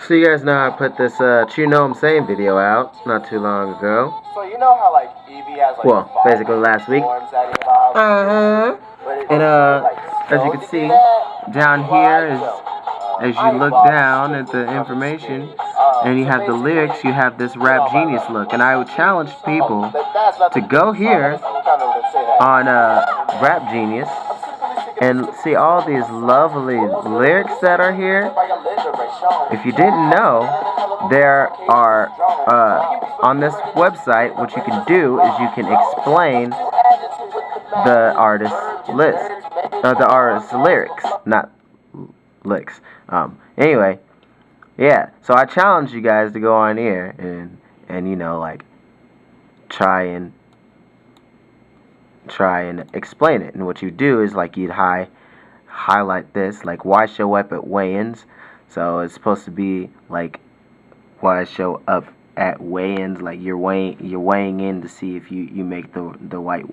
So you guys know I put this Chew Gnome Sane video out not too long ago. So you know how like Eevee has like well, basically last week. And as you can see, down here is, as you look down at the information and you have the lyrics, you have this rap genius look. And I would challenge people to go here on Rap Genius and see all these lovely lyrics that are here. If you didn't know, there are on this website, what you can do is you can explain the artist's list, the artist's lyrics, not licks. Anyway, yeah. So I challenge you guys to go on here and you know, like try and explain it. And what you do is like you'd highlight this, like why show up at weigh-ins. So it's supposed to be like why show up at weigh-ins, like you're weighing in to see if you make the right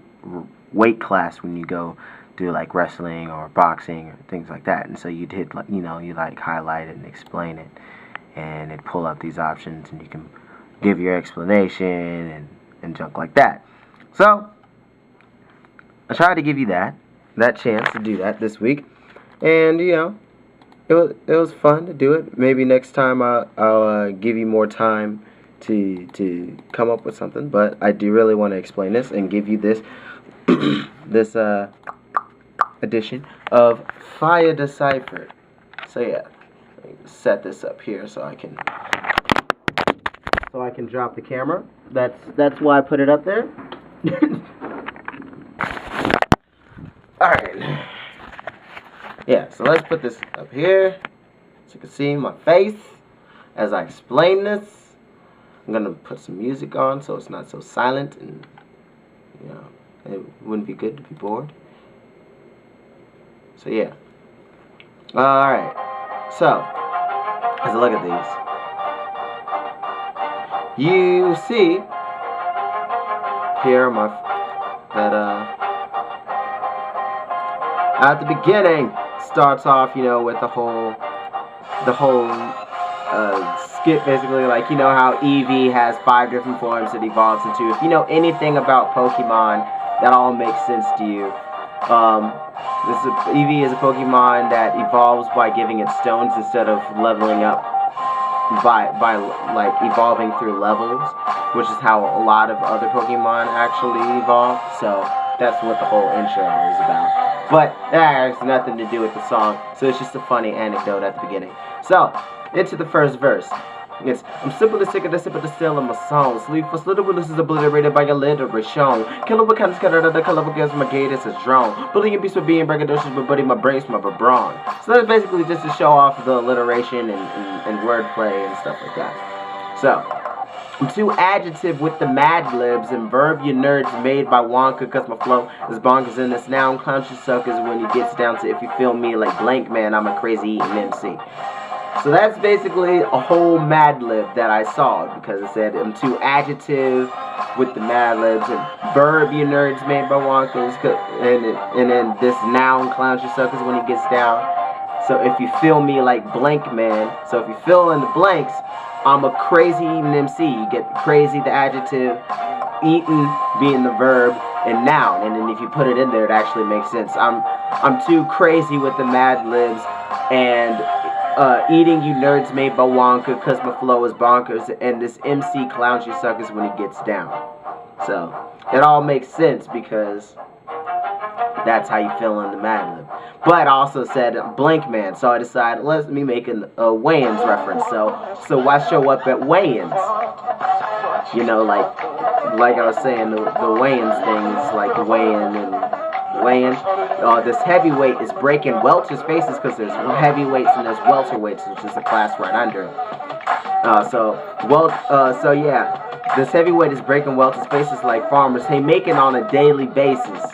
weight class when you go do like wrestling or boxing or things like that. And so you'd hit, like, you know, you like highlight it and explain it, and it'd pull up these options and you can give your explanation and junk like that. So I tried to give you that chance to do that this week, and you know, it was fun to do it. Maybe next time I'll give you more time to come up with something, but I do really want to explain this and give you this this edition of Fiya Deciphered. So yeah, let me set this up here so I can drop the camera. That's why I put it up there. Alright. Yeah, so let's put this up here so you can see my face as I explain this. I'm gonna put some music on so it's not so silent, and you know, it wouldn't be good to be bored. So yeah. Alright. So as I look at these, you see here my at the beginning starts off, you know, with the whole skit, basically, like, you know how Eevee has 5 different forms it evolves into. If you know anything about Pokemon, that all makes sense to you. Eevee is a Pokemon that evolves by giving it stones instead of leveling up by like evolving through levels, which is how a lot of other Pokemon actually evolve. So that's what the whole intro is about. But that has nothing to do with the song, so it's just a funny anecdote at the beginning. So, into the first verse. It's, I'm simply sick of the sip of the still of my song. Sleep for slither, this is obliterated by alliteration. Killer what kind of scatter the color against my gate is a drone. Bullying beast with being braggadocious, but buddy my brains, my brawn. So that's basically just to show off the alliteration and wordplay and stuff like that. So, I'm too adjective with the Mad Libs and verb you nerds made by Wonka, cause my flow is bonkers in this noun. Clown you suckers when he gets down to if you feel me like blank man, I'm a crazy eating MC. So that's basically a whole Mad Lib that I saw, because it said I'm too adjective with the Mad Libs and verb you nerds made by Wonka, and then this noun clowns you suckers when he gets down. So if you feel me like blank man, so if you fill in the blanks, I'm a crazy eating MC. You get crazy, the adjective, eaten being the verb, and noun. And then if you put it in there, it actually makes sense. I'm too crazy with the Mad Libs and eating you nerds made by Wonka, cause my flow is bonkers, and this MC clowns you suckers when he gets down. So it all makes sense because that's how you fill in the Mad Lib. But I also said blank man, so I decided let me make a weigh-ins reference. So why show up at weigh-ins? You know, like I was saying, the weigh-ins things, like weigh-in and weigh-in. This heavyweight is breaking welter's faces, because there's heavyweights and there's welterweights, which is a class right under it. So yeah, this heavyweight is breaking welter's faces like farmers haymaking on a daily basis.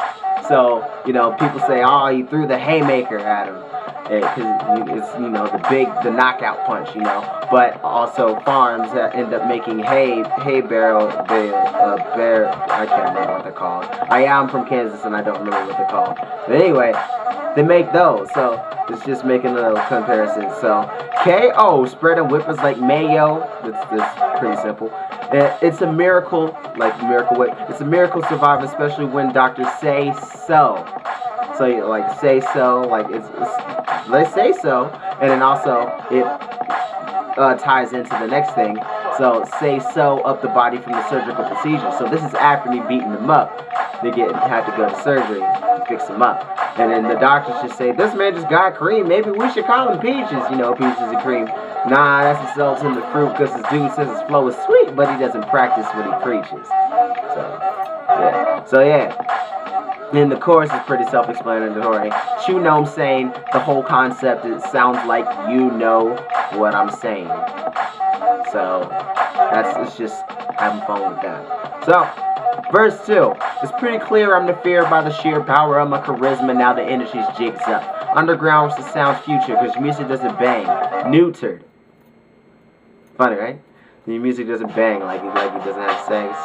So, you know, people say, oh, he threw the haymaker at him, because it's, you know, the knockout punch, you know. But also farms that end up making hay barrel, I can't remember what they're called. I am from Kansas and I don't remember what they're called. But anyway, they make those. So it's just making a little comparison. So KO, spread and whip is like mayo. It's pretty simple. It's a miracle, like Miracle Whip. It's a miracle survive, especially when doctors say so. So like say so, like it's they say so, and then also it ties into the next thing. So say so up the body from the surgical procedure. So this is after me beating them up. They had to go to surgery to fix them up. And then the doctors just say, this man just got cream. Maybe we should call him Peaches. You know, Peaches and cream. Nah, that's the salt in the fruit because this dude says his flow is sweet, but he doesn't practice what he preaches. So yeah. And the chorus is pretty self-explanatory. Chew Gnome Sane, the whole concept, it sounds like you know what I'm saying. So it's just having fun with that. So verse 2. It's pretty clear I'm the fear by the sheer power of my charisma. Now the industry's jigs up. Underground the sound's future because music doesn't bang. Neutered. Funny, right? The music doesn't bang like it doesn't have sex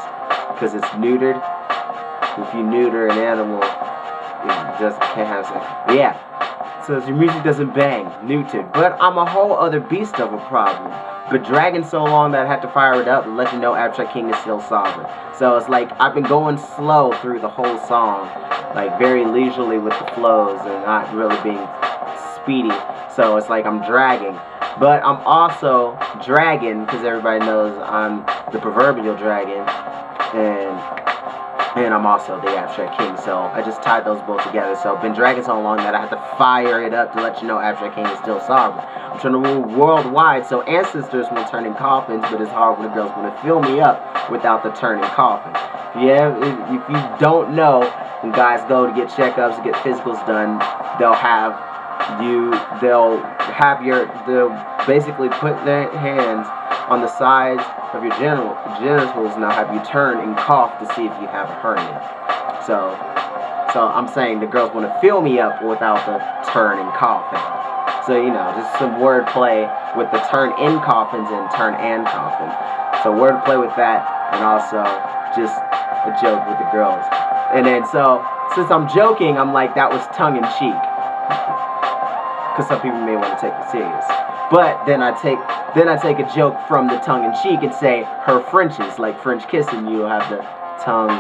because it's neutered. If you neuter an animal, it just can't have sex. Yeah. So your music doesn't bang. Neutered. But I'm a whole other beast of a problem. But dragging so long that I had to fire it up and let you know Abstract King is still sovereign. So it's like I've been going slow through the whole song, like very leisurely with the flows and not really being speedy. So it's like I'm dragging. But I'm also dragging because everybody knows I'm the proverbial dragon, and I'm also the Abstract King. So I just tied those both together. So I've been dragging so long that I have to fire it up to let you know Abstract King is still sovereign. I'm trying to rule worldwide, so ancestors will turn in coffins, but it's hard when the girls want to fill me up without the turning coffin. Yeah, if you don't know, when guys go to get checkups, to get physicals done, they'll basically put their hands on the sides of your genitals, and they'll have you turn and cough to see if you have a hernia. So I'm saying the girls want to fill me up without the turn and coughing. So, you know, just some wordplay with the turn in coffins and turn and coffin. So wordplay with that, and also just a joke with the girls. And then so since I'm joking, I'm like, that was tongue in cheek, because some people may want to take it serious. But then I take a joke from the tongue in cheek and say her Frenches, like French kissing. You have the tongue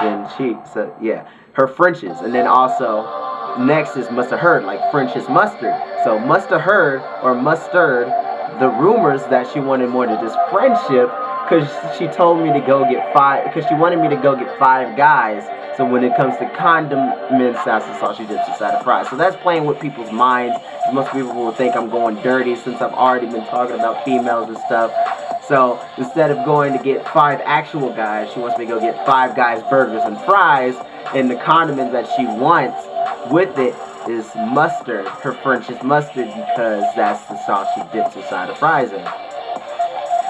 in cheek. So yeah, her Frenches. And then also next is must have heard, like French is mustard. So must have heard or mustard the rumors that she wanted more than just friendship, because she told me to go get because she wanted me to go get 5 guys. So when it comes to condiments, that's the sauce she dips inside of fries. So that's playing with people's minds. Most people will think I'm going dirty since I've already been talking about females and stuff. So instead of going to get 5 actual guys, she wants me to go get 5 guys burgers and fries. And the condiment that she wants with it is mustard. Her French is mustard because that's the sauce she dips inside of fries in.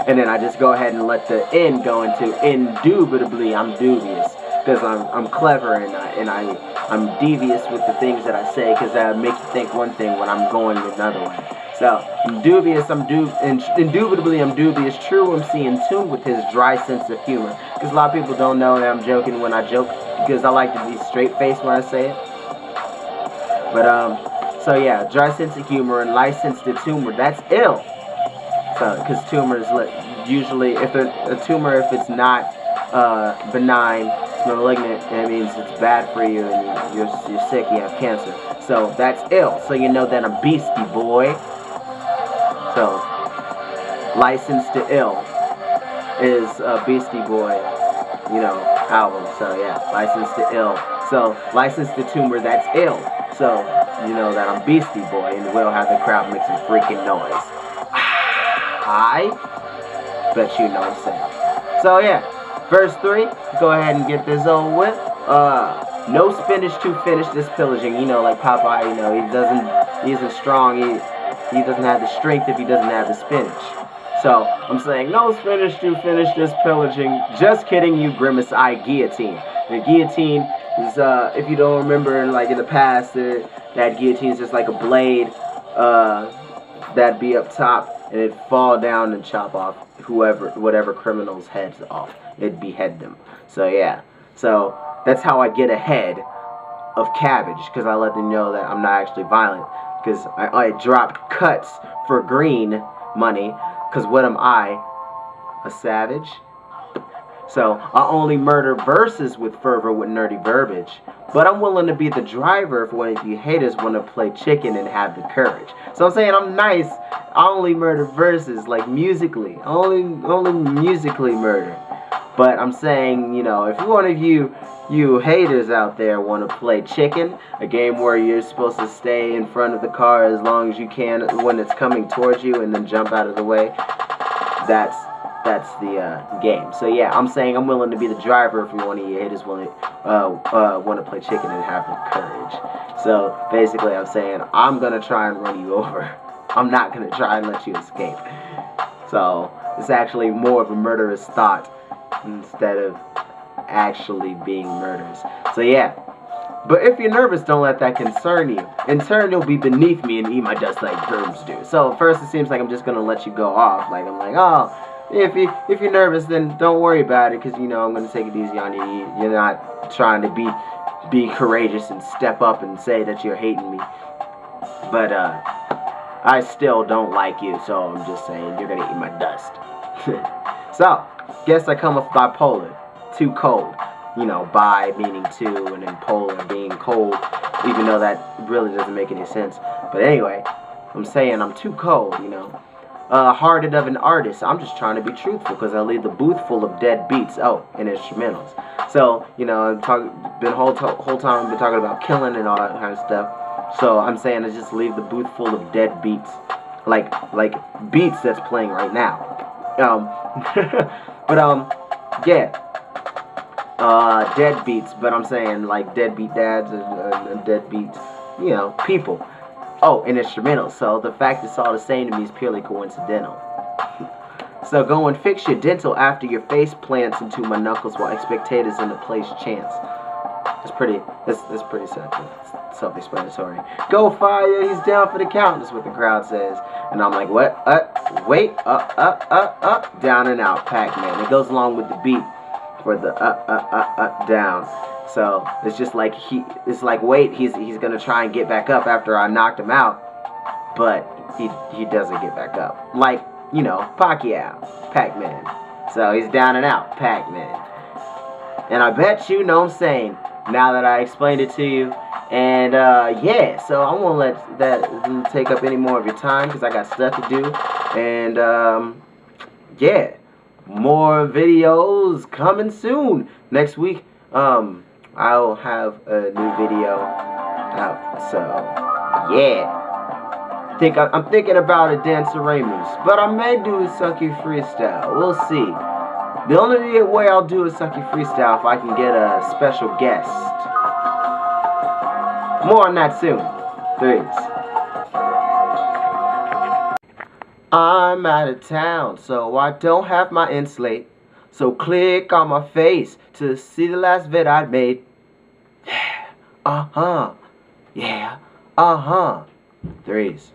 And then I just go ahead and let the N go into indubitably I'm dubious. Because I'm clever and I'm devious with the things that I say, because I make you think one thing when I'm going another way. So I'm dubious, indubitably I'm dubious, true MC in tune with his dry sense of humor. Because a lot of people don't know that I'm joking when I joke, because I like to be straight-faced when I say it. But so yeah, dry sense of humor and licensed to tumor, that's ill. So because tumor is usually, if a tumor, if it's not benign, it's malignant, that means it's bad for you and you're sick, you have cancer. So that's ill. So you know that I'm beastie boy. So Licensed to Ill is Beastie Boy, you know, album. So yeah, Licensed to Ill. So Licensed to Tumor, that's ill. So you know that I'm Beastie Boy, and we'll have the crowd make some freaking noise. I bet you know what I'm saying. So yeah. Verse 3, go ahead and get this over with. No spinach to finish this pillaging. You know, like Popeye, you know, he isn't strong. He doesn't have the strength if he doesn't have the spinach. So, I'm saying, no spinach to finish this pillaging. Just kidding, you grimace eye guillotine. The guillotine is, if you don't remember, like in the past, that guillotine is just like a blade that'd be up top, and it'd fall down and chop off whatever criminal's heads off. It'd behead them. So yeah. So that's how I get ahead of cabbage, because I let them know that I'm not actually violent, because I drop cuts for green money, because what am I? A savage? So I only murder verses with fervor with nerdy verbiage. But I'm willing to be the driver if one of you haters want to play chicken and have the courage. So I'm saying I'm nice. I only murder verses, like musically. Only musically murder. But I'm saying, you know, if one of you haters out there want to play chicken, a game where you're supposed to stay in front of the car as long as you can when it's coming towards you and then jump out of the way, that's the game. So yeah, I'm saying I'm willing to be the driver if one of you haters want to play chicken and have the courage. So basically I'm saying I'm going to try and run you over. I'm not going to try and let you escape. So it's actually more of a murderous thought instead of actually being murderous. So yeah. But if you're nervous, don't let that concern you. In turn, you'll be beneath me and eat my dust like germs do. So first it seems like I'm just going to let you go off. Like I'm like, oh, if you're nervous, then don't worry about it, because you know I'm going to take it easy on you. You're not trying to be courageous and step up and say that you're hating me. But I still don't like you, so I'm just saying you're going to eat my dust. So, guess I come off bipolar. Too cold. You know, bi meaning two, and then polar being cold, even though that really doesn't make any sense. But anyway, I'm saying I'm too cold, you know. Hearted of an artist. I'm just trying to be truthful, because I leave the booth full of dead beats. Oh, and instrumentals. So, you know, whole time I've been talking about killing and all that kind of stuff. So I'm saying I just leave the booth full of dead beats, like beats that's playing right now. Yeah. Dead beats, but I'm saying like deadbeat dads and deadbeat, you know, people. Oh, and instrumental. So the fact it's all the same to me is purely coincidental. So go and fix your dental after your face plants into my knuckles while spectators in the place chants. That's pretty self-explanatory. Go Fiya, he's down for the count, is what the crowd says. And I'm like, what? Wait, up, down and out, Pac-Man. It goes along with the beat for the up, down. So it's just like wait, he's gonna try and get back up after I knocked him out, but he doesn't get back up. Like, you know, Pacquiao, Pac-Man. So he's down and out, Pac-Man. And I bet Chew Gnome Sane, now that I explained it to you. And yeah, so I won't let that take up any more of your time, because I got stuff to do. And yeah, more videos coming soon. Next week, I'll have a new video out. So yeah, I'm thinking about a Danceramus, but I may do a Sucky freestyle. We'll see. The only way I'll do a Sucky freestyle if I can get a special guest. More on that soon. Thanks. I'm out of town, so I don't have my Inslate. So click on my face to see the last vid I made. Yeah, yeah, 3s.